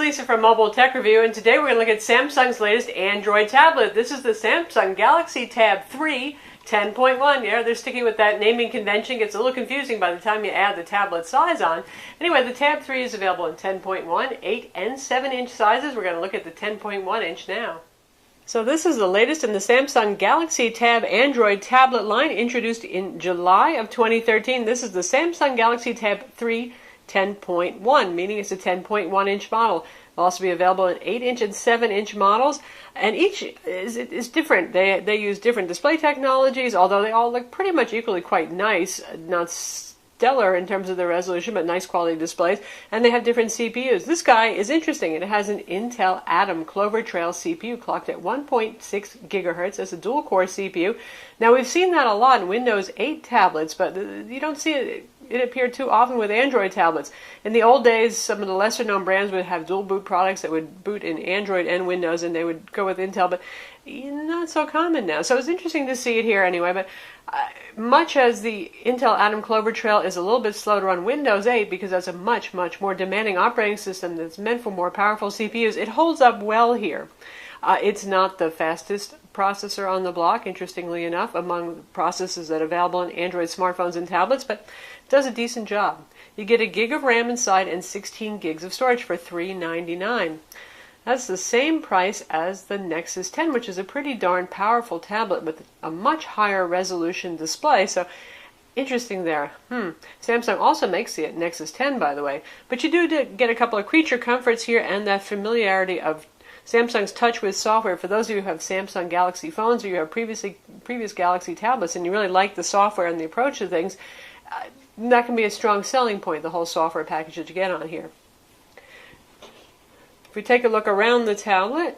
Lisa from Mobile Tech Review, and today we're going to look at Samsung's latest Android tablet. This is the Samsung Galaxy Tab 3 10.1. Yeah, they're sticking with that naming convention. Gets a little confusing by the time you add the tablet size on. Anyway, the Tab 3 is available in 10.1, 8, and 7-inch sizes. We're going to look at the 10.1 inch now. So this is the latest in the Samsung Galaxy Tab Android tablet line, introduced in July of 2013. This is the Samsung Galaxy Tab 3 10.1, meaning it's a 10.1 inch model. It'll also be available in 8-inch and 7-inch models, and each is different. They use different display technologies, although they all look pretty much equally quite nice. Not stellar in terms of the resolution, but nice quality displays, and they have different CPUs. This guy is interesting. It has an Intel Atom Clover Trail CPU clocked at 1.6 gigahertz as a dual-core CPU. Now, we've seen that a lot in Windows 8 tablets, but you don't see it appear too often with Android tablets. In the old days, some of the lesser-known brands would have dual boot products that would boot in Android and Windows, and they would go with Intel, but not so common now. So it's interesting to see it here anyway, but much as the Intel Atom Clover Trail is a little bit slow to run Windows 8 because that's a much, much more demanding operating system that's meant for more powerful CPUs, it holds up well here. It's not the fastest processor on the block, interestingly enough, among the processors that are available in Android smartphones and tablets, but it does a decent job. You get a gig of RAM inside and 16 gigs of storage for $399. That's the same price as the Nexus 10, which is a pretty darn powerful tablet with a much higher resolution display. So, interesting there. Samsung also makes the Nexus 10, by the way. But you do get a couple of creature comforts here and that familiarity of Samsung's TouchWiz software. For those of you who have Samsung Galaxy phones or you have previous Galaxy tablets and you really like the software and the approach to things, that can be a strong selling point, the whole software package that you get on here. If we take a look around the tablet,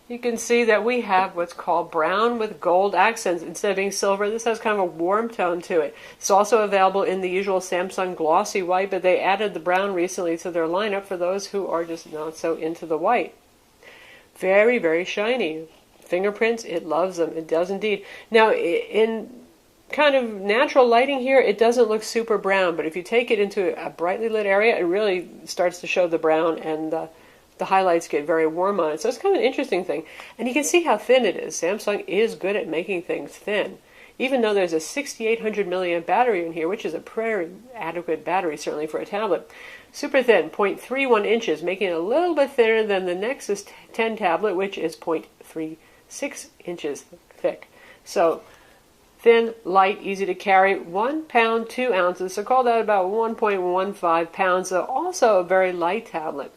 you can see that we have what's called brown with gold accents. Instead of being silver, this has kind of a warm tone to it. It's also available in the usual Samsung glossy white, but they added the brown recently to their lineup for those who are just not so into the white. Very, very shiny. Fingerprints, it loves them. It does indeed. Now, in kind of natural lighting here, it doesn't look super brown, but if you take it into a brightly lit area, it really starts to show the brown, and the highlights get very warm on it. So it's kind of an interesting thing. And you can see how thin it is. Samsung is good at making things thin. Even though there's a 6,800 milliamp battery in here, which is a pretty adequate battery, certainly for a tablet. Super thin, 0.31 inches, making it a little bit thinner than the Nexus 10 tablet, which is 0.36 inches thick. So, thin, light, easy to carry, 1 pound, 2 ounces, so call that about 1.15 pounds, so also a very light tablet.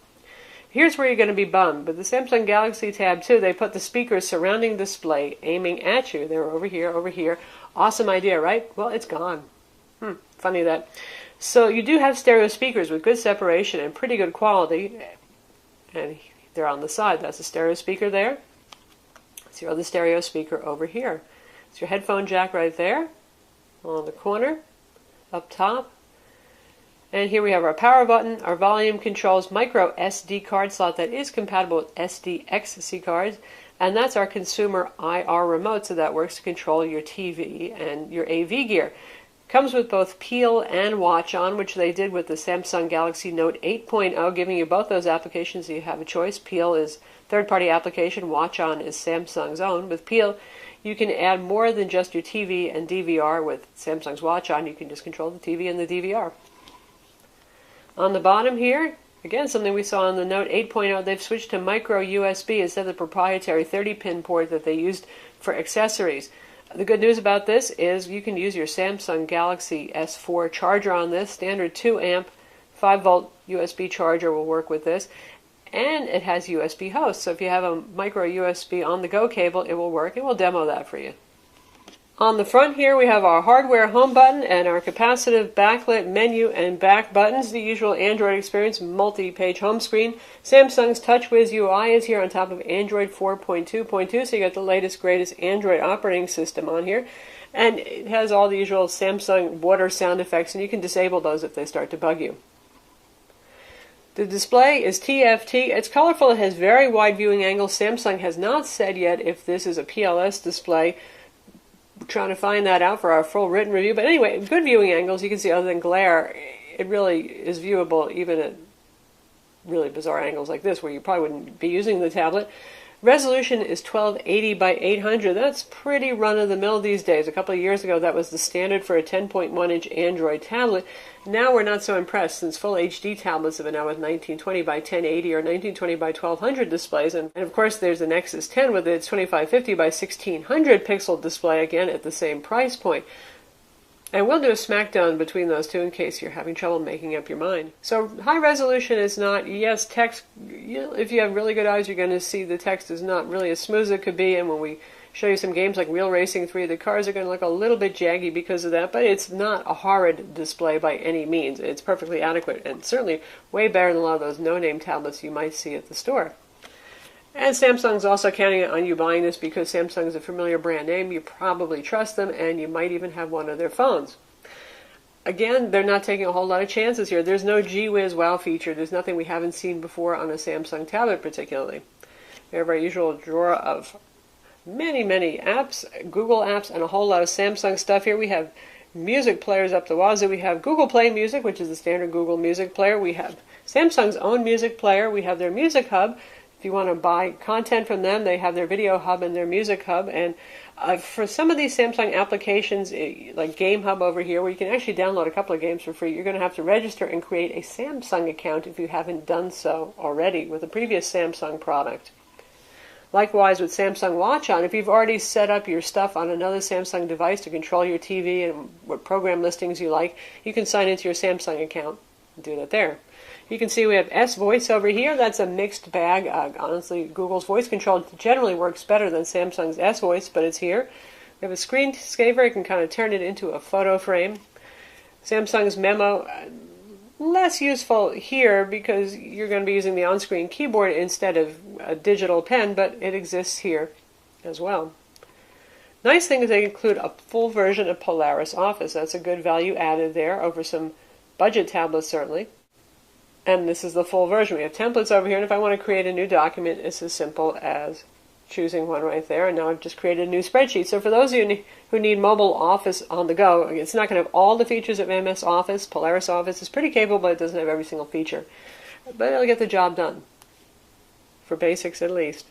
Here's where you're going to be bummed. With the Samsung Galaxy Tab 2, they put the speakers surrounding display aiming at you. They're over here, over here. Awesome idea, right? Well, it's gone. Funny that. So you do have stereo speakers with good separation and pretty good quality. And they're on the side. That's a stereo speaker there. It's your other stereo speaker over here. It's your headphone jack right there, on the corner, up top. And here we have our power button, our volume controls, micro SD card slot that is compatible with SDXC cards, and that's our consumer IR remote, so that works to control your TV and your AV gear. Comes with both Peel and Watch On, which they did with the Samsung Galaxy Note 8.0, giving you both those applications so you have a choice. Peel is third-party application, Watch On is Samsung's own. With Peel, you can add more than just your TV and DVR. With Samsung's Watch On, you can just control the TV and the DVR. On the bottom here, again, something we saw on the Note 8.0, they've switched to micro USB instead of the proprietary 30-pin port that they used for accessories. The good news about this is you can use your Samsung Galaxy S4 charger on this. Standard 2 amp, 5-volt USB charger will work with this. And it has USB host, so if you have a micro USB on-the-go cable, it will work, and we'll demo that for you. On the front here, we have our hardware home button and our capacitive backlit menu and back buttons. The usual Android experience, multi-page home screen. Samsung's TouchWiz UI is here on top of Android 4.2.2, so you got the latest, greatest Android operating system on here. And it has all the usual Samsung water sound effects, and you can disable those if they start to bug you. The display is TFT. It's colorful. It has very wide viewing angles. Samsung has not said yet if this is a PLS display. We're trying to find that out for our full written review. But anyway, good viewing angles. You can see other than glare, it really is viewable even at really bizarre angles like this where you probably wouldn't be using the tablet. Resolution is 1280 by 800. That's pretty run-of-the-mill these days. A couple of years ago, that was the standard for a 10.1-inch Android tablet. Now we're not so impressed, since full HD tablets have been out with 1920 by 1080 or 1920 by 1200 displays. And of course, there's the Nexus 10 with its 2550 by 1600 pixel display, again at the same price point. And we'll do a smackdown between those two in case you're having trouble making up your mind. So high resolution is not, yes, text, if you have really good eyes, you're going to see the text is not really as smooth as it could be. And when we show you some games like Real Racing 3, the cars are going to look a little bit jaggy because of that. But it's not a horrid display by any means. It's perfectly adequate and certainly way better than a lot of those no-name tablets you might see at the store. And Samsung's also counting on you buying this because Samsung is a familiar brand name. You probably trust them, and you might even have one of their phones. Again, they're not taking a whole lot of chances here. There's no gee-whiz wow feature. There's nothing we haven't seen before on a Samsung tablet particularly. We have our usual drawer of many apps, Google apps, and a whole lot of Samsung stuff here. We have music players up the wazoo. We have Google Play Music, which is the standard Google Music player. We have Samsung's own music player. We have their Music Hub. If you want to buy content from them, they have their Video Hub and their Music Hub. And for some of these Samsung applications, like Game Hub over here, where you can actually download a couple of games for free, you're going to have to register and create a Samsung account if you haven't done so already with a previous Samsung product. Likewise with Samsung Watch On, if you've already set up your stuff on another Samsung device to control your TV and what program listings you like, you can sign into your Samsung account and do that there. You can see we have S Voice over here. That's a mixed bag. Honestly, Google's voice control generally works better than Samsung's S Voice, but it's here. We have a screensaver. You can kind of turn it into a photo frame. Samsung's Memo, less useful here because you're going to be using the on-screen keyboard instead of a digital pen, but it exists here as well. Nice thing is they include a full version of Polaris Office. That's a good value added there over some budget tablets, certainly. And this is the full version. We have templates over here, and if I want to create a new document, it's as simple as choosing one right there, and now I've just created a new spreadsheet. So for those of you who need mobile Office on the go, it's not going to have all the features of MS Office. Polaris Office is pretty capable, but it doesn't have every single feature. But it'll get the job done, for basics at least.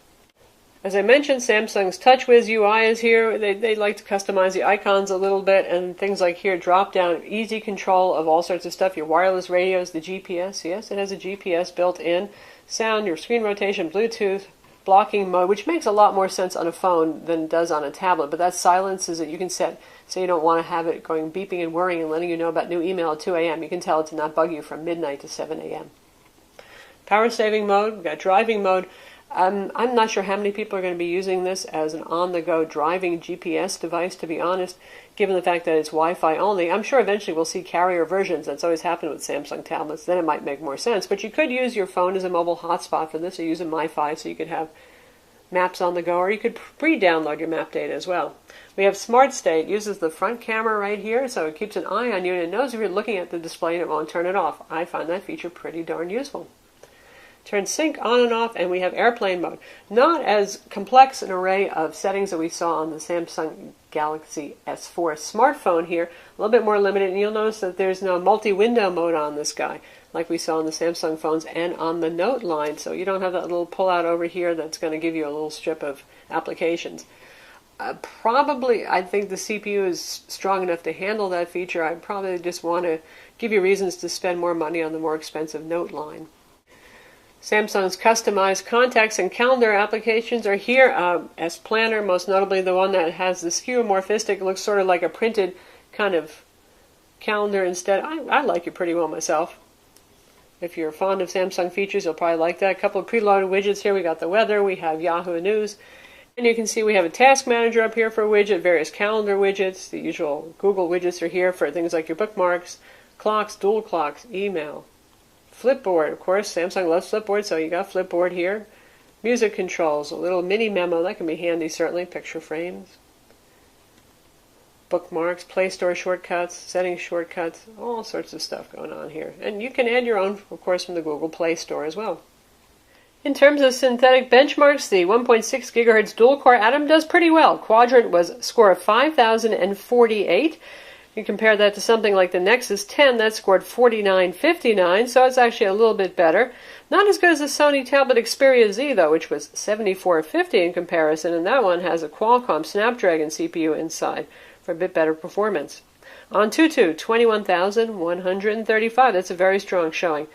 As I mentioned, Samsung's TouchWiz UI is here. They like to customize the icons a little bit, and things like here, drop down, easy control of all sorts of stuff. Your wireless radios, the GPS, yes, it has a GPS built in. Sound, your screen rotation, Bluetooth, blocking mode, which makes a lot more sense on a phone than it does on a tablet. But that silences it. You can set, so you don't want to have it going beeping and whirring and letting you know about new email at 2 a.m. You can tell it to not bug you from midnight to 7 a.m. Power saving mode, we've got driving mode. I'm not sure how many people are going to be using this as an on-the-go driving GPS device, to be honest, given the fact that it's Wi-Fi only. I'm sure eventually we'll see carrier versions. That's always happened with Samsung tablets. Then it might make more sense. But you could use your phone as a mobile hotspot for this, or use a MiFi so you could have maps on the go, or you could pre-download your map data as well. We have Smart Stay. It uses the front camera right here, so it keeps an eye on you, and it knows if you're looking at the display and it won't turn it off. I find that feature pretty darn useful. Turn sync on and off, and we have airplane mode. Not as complex an array of settings that we saw on the Samsung Galaxy S4 smartphone here. A little bit more limited, and you'll notice that there's no multi-window mode on this guy, like we saw on the Samsung phones and on the Note line. So you don't have that little pull-out over here that's going to give you a little strip of applications. Probably, I think the CPU is strong enough to handle that feature. I probably just want to give you reasons to spend more money on the more expensive Note line. Samsung's customized contacts and calendar applications are here. S Planner, most notably the one that has the skeuomorphistic, looks sort of like a printed kind of calendar instead. I like it pretty well myself. If you're fond of Samsung features, you'll probably like that. A couple of preloaded widgets here. We got the weather, we have Yahoo News, and you can see we have a task manager up here for a widget, various calendar widgets. The usual Google widgets are here for things like your bookmarks, clocks, dual clocks, email. Flipboard, of course, Samsung loves Flipboard, so you got Flipboard here. Music controls, a little mini memo, that can be handy certainly, picture frames. Bookmarks, Play Store shortcuts, settings shortcuts, all sorts of stuff going on here. And you can add your own, of course, from the Google Play Store as well. In terms of synthetic benchmarks, the 1.6 gigahertz dual-core Atom does pretty well. Quadrant was a score of 5,048. You compare that to something like the Nexus 10 that scored 49.59, so it's actually a little bit better. Not as good as the Sony Tablet Xperia Z, though, which was 74.50 in comparison, and that one has a Qualcomm Snapdragon CPU inside for a bit better performance. Antutu, 21,135. That's a very strong showing.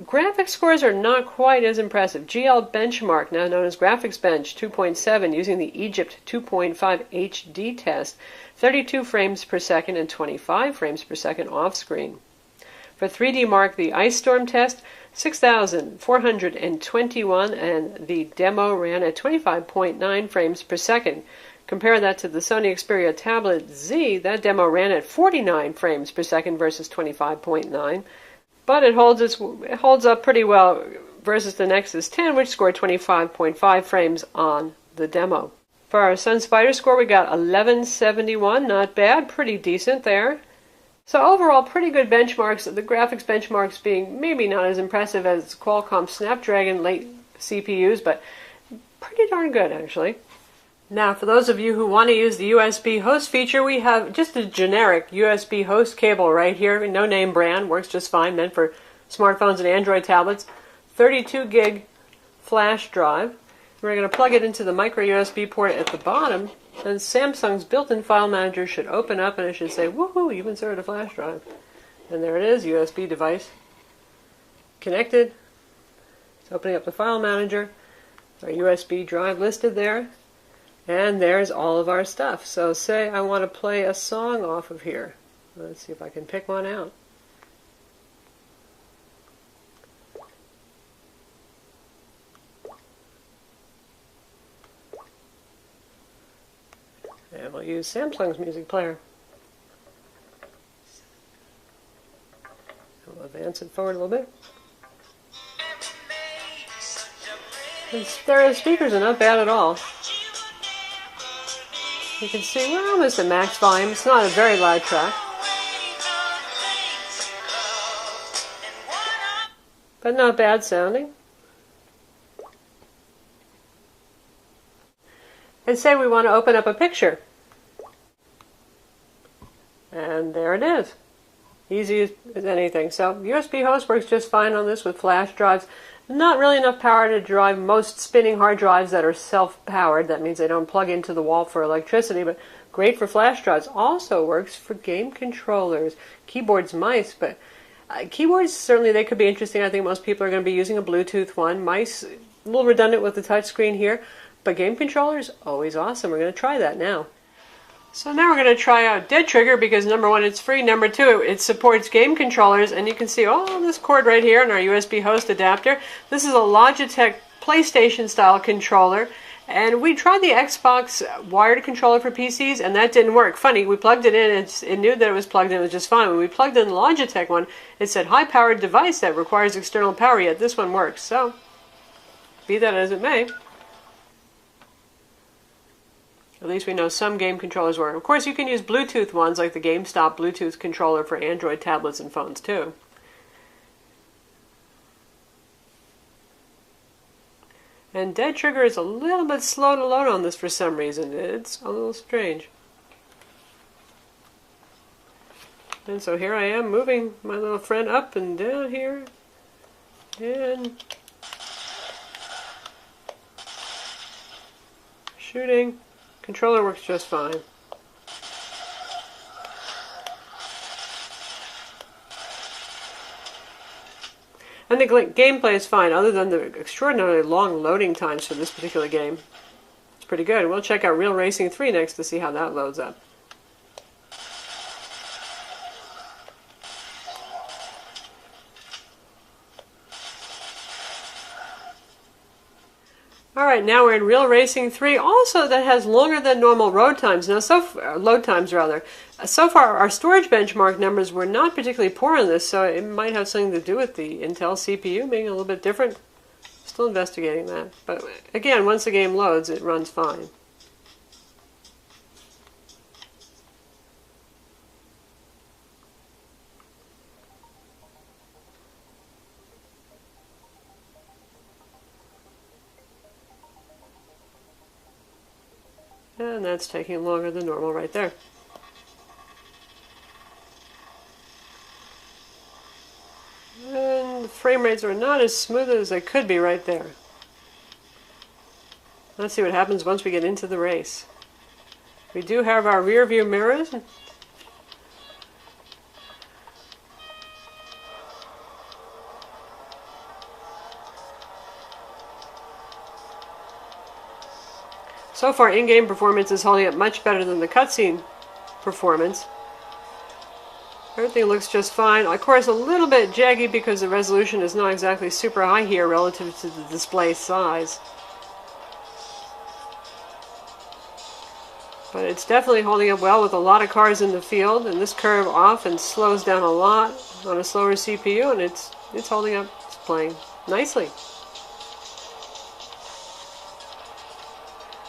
Graphics scores are not quite as impressive. GL Benchmark, now known as Graphics Bench, 2.7, using the Egypt 2.5 HD test, 32 frames per second and 25 frames per second off-screen. For 3D Mark, the Ice Storm test, 6,421, and the demo ran at 25.9 frames per second. Compare that to the Sony Xperia Tablet Z, that demo ran at 49 frames per second versus 25.9. But it holds up pretty well versus the Nexus 10, which scored 25.5 frames on the demo. For our Sunspider score, we got 1171, not bad, pretty decent there. So overall, pretty good benchmarks, the graphics benchmarks being maybe not as impressive as Qualcomm Snapdragon late CPUs, but pretty darn good, actually. Now, for those of you who want to use the USB host feature, we have just a generic USB host cable right here, no name brand, works just fine, meant for smartphones and Android tablets. 32 gig flash drive. We're going to plug it into the micro USB port at the bottom, and Samsung's built-in file manager should open up and it should say, woohoo, you've inserted a flash drive. And there it is, USB device connected. It's opening up the file manager. Our USB drive listed there. And there's all of our stuff. So say I want to play a song off of here. Let's see if I can pick one out. And we'll use Samsung's music player. We'll advance it forward a little bit. The stereo speakers are not bad at all. You can see we're almost at max volume. It's not a very loud track, but not bad sounding. And say we want to open up a picture. And there it is. Easy as anything. So USB host works just fine on this with flash drives. Not really enough power to drive most spinning hard drives that are self-powered. That means they don't plug into the wall for electricity, but great for flash drives. Also works for game controllers, keyboards, mice, but keyboards, certainly they could be interesting. I think most people are going to be using a Bluetooth one. Mice, a little redundant with the touch screen here, but game controllers, always awesome. We're going to try that now. So now we're going to try out Dead Trigger because number one, it's free. Number two, it supports game controllers, and you can see all this cord right here in our USB host adapter. This is a Logitech PlayStation style controller, and we tried the Xbox wired controller for PCs, and that didn't work. Funny, we plugged it in, and it knew that it was plugged in, it was just fine. When we plugged in the Logitech one, it said high-powered device that requires external power, yet this one works. So, be that as it may. At least we know some game controllers work. Of course, you can use Bluetooth ones like the GameStop Bluetooth controller for Android tablets and phones too. And Dead Trigger is a little bit slow to load on this for some reason. It's a little strange. And so here I am moving my little friend up and down here. And shooting. Controller works just fine. And the gameplay is fine, other than the extraordinarily long loading times for this particular game. It's pretty good. We'll check out Real Racing 3 next to see how that loads up. Alright, now we're in Real Racing 3, also that has longer than normal load times. Now, so far our storage benchmark numbers were not particularly poor on this, so it might have something to do with the Intel CPU being a little bit different. Still investigating that. But again, once the game loads, it runs fine. And that's taking longer than normal right there. frame rates are not as smooth as they could be right there. Let's see what happens once we get into the race. We do have our rear view mirrors. So far, in-game performance is holding up much better than the cutscene performance. Everything looks just fine. Of course, a little bit jaggy because the resolution is not exactly super high here relative to the display size. But it's definitely holding up well with a lot of cars in the field, and this curve often slows down a lot on a slower CPU, and it's holding up, it's playing nicely.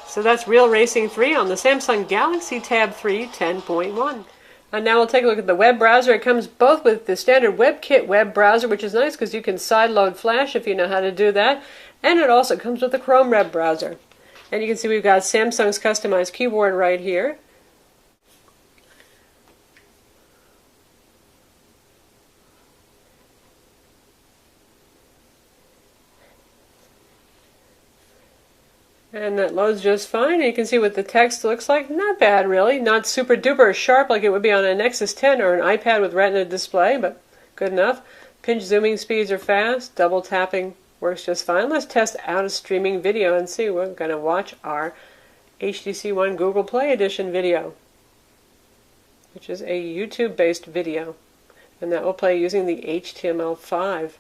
So that's Real Racing 3 on the Samsung Galaxy Tab 3 10.1. And now we'll take a look at the web browser. It comes both with the standard WebKit web browser, which is nice because you can sideload Flash if you know how to do that, and it also comes with the Chrome web browser. And you can see we've got Samsung's customized keyboard right here. And that loads just fine. And you can see what the text looks like. Not bad, really. Not super duper sharp like it would be on a Nexus 10 or an iPad with Retina display, but good enough. Pinch zooming speeds are fast. Double tapping works just fine. Let's test out a streaming video and see. We're going to watch our HTC One Google Play Edition video, which is a YouTube-based video. And that will play using the HTML5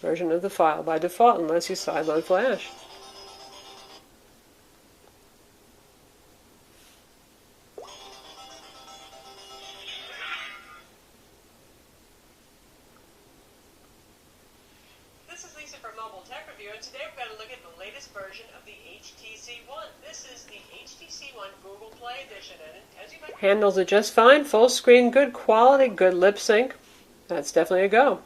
version of the file by default, unless you sideload Flash. This is Lisa from Mobile Tech Review, and today we're going to look at the latest version of the HTC One. This is the HTC One Google Play Edition, and as you might... Handles it just fine, full screen, good quality, good lip sync. That's definitely a go.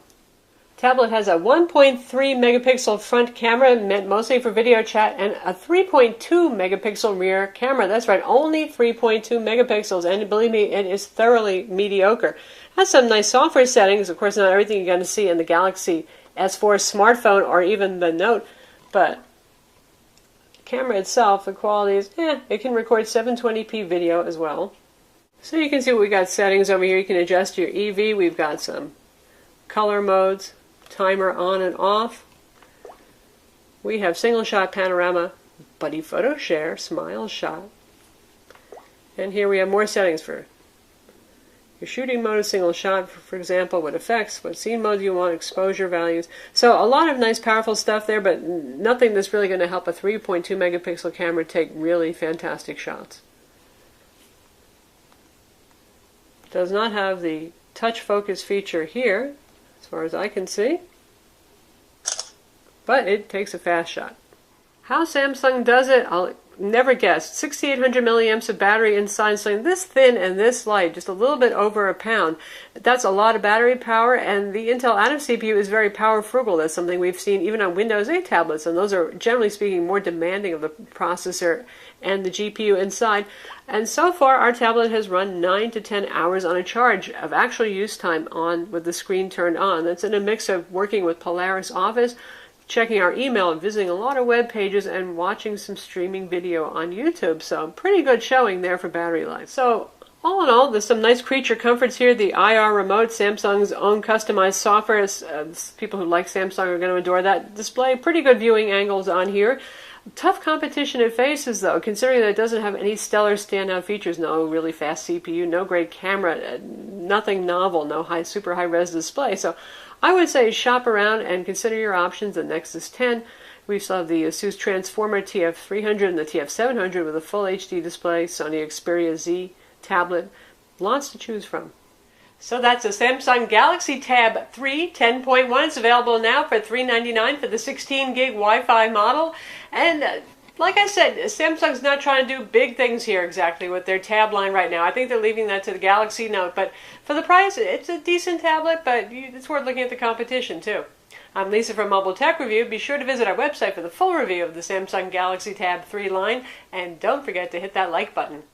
Tablet has a 1.3 megapixel front camera, meant mostly for video chat, and a 3.2 megapixel rear camera. That's right, only 3.2 megapixels, and believe me, it is thoroughly mediocre. Has some nice software settings. Of course, not everything you're going to see in the Galaxy S4 smartphone or even the Note, but the camera itself, the quality is, it can record 720p video as well. So you can see we got settings over here. You can adjust your EV. We've got some color modes, timer on and off. We have single shot panorama, buddy photo share, smile shot. And here we have more settings for your shooting mode, single shot, for example, what effects, what scene mode you want, exposure values. So a lot of nice powerful stuff there, but nothing that's really going to help a 3.2 megapixel camera take really fantastic shots. Does not have the touch focus feature here, as far as I can see, but it takes a fast shot. How Samsung does it, I'll never guess. 6,800 milliamps of battery inside, something this thin and this light, just a little bit over a pound. That's a lot of battery power, and the Intel Atom CPU is very power frugal. That's something we've seen even on Windows 8 tablets, and those are generally speaking more demanding of the processor and the GPU inside. And so far, our tablet has run 9 to 10 hours on a charge of actual use time on with the screen turned on. That's in a mix of working with Polaris Office, checking our email, visiting a lot of web pages, and watching some streaming video on YouTube. So pretty good showing there for battery life. So all in all, there's some nice creature comforts here. The IR remote, Samsung's own customized software. People who like Samsung are going to adore that display. Pretty good viewing angles on here. Tough competition it faces, though, considering that it doesn't have any stellar standout features. No really fast CPU, no great camera, nothing novel, no super high-res display. So I would say shop around and consider your options. The Nexus 10. We still have the Asus Transformer TF300 and the TF700 with a full HD display, Sony Xperia Z tablet. Lots to choose from. So that's a Samsung Galaxy Tab 3 10.1. It's available now for $399 for the 16 gig Wi-Fi model. And like I said, Samsung's not trying to do big things here exactly with their tab line right now. I think they're leaving that to the Galaxy Note. But for the price, it's a decent tablet, but it's worth looking at the competition too. I'm Lisa from Mobile Tech Review. Be sure to visit our website for the full review of the Samsung Galaxy Tab 3 line. And don't forget to hit that like button.